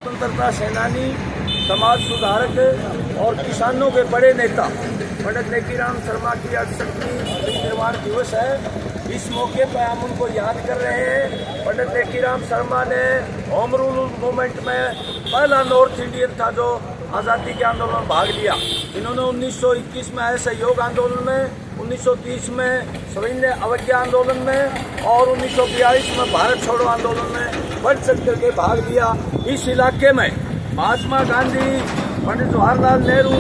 स्वतंत्रता सेनानी, समाज सुधारक और किसानों के बड़े नेता पंडित लेकीराम शर्मा की 68वीं परिनिर्वाण दिवस है। इस मौके पर हम उनको याद कर रहे हैं। पंडित लेकीराम शर्मा ने होम रूल मूवमेंट में पहला नॉर्थ इंडियन था जो आज़ादी के आंदोलन में भाग लिया। इन्होंने 1921 में आए सहयोग आंदोलन में, 1930 में सविनय अवज्ञा आंदोलन में और 1942 में भारत छोड़ो आंदोलन में बढ़ चढ़ करके भाग लिया। इस इलाके में महात्मा गांधी, पंडित जवाहरलाल नेहरू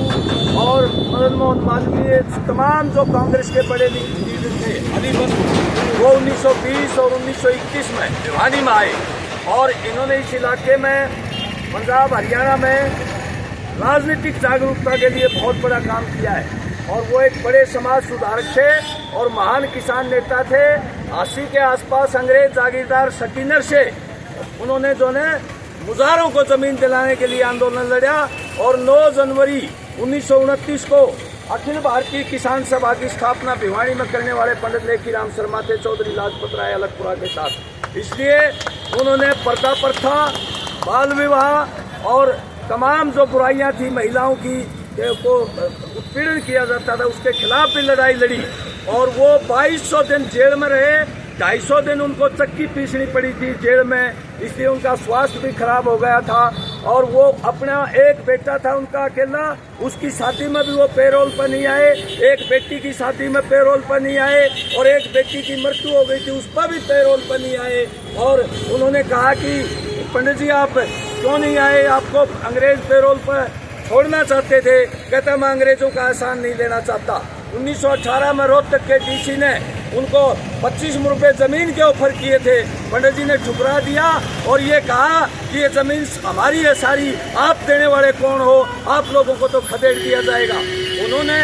और मदन मोहन मालवीय, तमाम जो कांग्रेस के बड़े लीडर थे, अली बख्श, वो 1920 और 1921 में भिवानी में आए और इन्होंने इस इलाके में पंजाब हरियाणा में राजनीतिक जागरूकता के लिए बहुत बड़ा काम किया है। और वो एक बड़े समाज सुधारक थे और महान किसान नेता थे। 80 के आसपास अंग्रेज जागीरदार शकीनर से उन्होंने जो है मुजाहरों को जमीन दिलाने के लिए आंदोलन लड़ा और 9 जनवरी 1929 को अखिल भारतीय किसान सभा की स्थापना भिवानी में करने वाले पंडित लेकीराम शर्मा थे, चौधरी लाजपत राय अलगपुरा के साथ। इसलिए उन्होंने पर्दा प्रथा, बाल विवाह और तमाम जो बुराइयां थी महिलाओं की को उत्पीड़न किया जाता था, उसके खिलाफ भी लड़ाई लड़ी और वो 2200 दिन जेल में रहे। 250 दिन उनको चक्की पीसनी पड़ी थी जेल में, इसलिए उनका स्वास्थ्य भी खराब हो गया था। और वो अपना एक बेटा था उनका अकेला, उसकी शादी में भी वो पेरोल पर नहीं आए, एक बेटी की शादी में पेरोल पर नहीं आए और एक बेटी की मृत्यु हो गई थी, उस पर भी पेरोल पर नहीं आए। और उन्होंने कहा कि पंडित जी आप क्यों नहीं आए, आपको अंग्रेज पेरोल पर छोड़ना चाहते थे। कहता मैं अंग्रेजों का एहसान नहीं लेना चाहता। 1918 में रोहतक के डीसी ने उनको 25 रुपए जमीन के ऑफर किए थे, पंडित जी ने ठुकरा दिया और ये कहा कि ये जमीन हमारी है सारी, आप देने वाले कौन हो, आप लोगों को तो खदेड़ दिया जाएगा। उन्होंने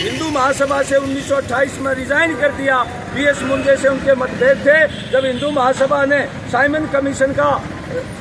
हिंदू महासभा से 1928 में रिजाइन कर दिया। बीएस मुंडे से उनके मतभेद थे। जब हिंदू महासभा ने साइमन कमीशन का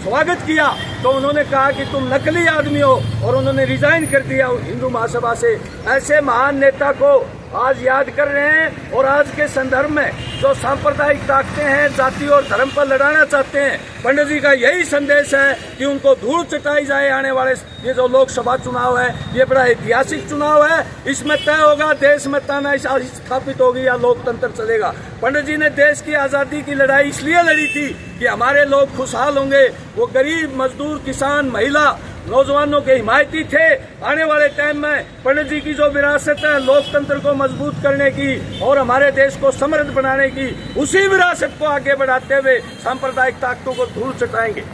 स्वागत किया तो उन्होंने कहा कि तुम नकली आदमी हो और उन्होंने रिजाइन कर दिया हिंदू महासभा से। ऐसे महान नेता को आज याद कर रहे हैं और आज के संदर्भ में जो सांप्रदायिक ताकतें हैं, जाति और धर्म पर लड़ाना चाहते हैं, पंडित जी का यही संदेश है कि उनको धूल चटाई जाए। आने वाले ये जो लोकसभा चुनाव है, ये बड़ा ऐतिहासिक चुनाव है। इसमें तय होगा देश में तानाशाही स्थापित होगी या लोकतंत्र चलेगा। पंडित जी ने देश की आजादी की लड़ाई इसलिए लड़ी थी कि हमारे लोग खुशहाल होंगे। वो गरीब, मजदूर, किसान, महिला, नौजवानों के हिमायती थे। आने वाले टाइम में पंडित जी की जो विरासत है लोकतंत्र को मजबूत करने की और हमारे देश को समृद्ध बनाने की, उसी विरासत को आगे बढ़ाते हुए सांप्रदायिक ताकतों को धूल चटाएंगे।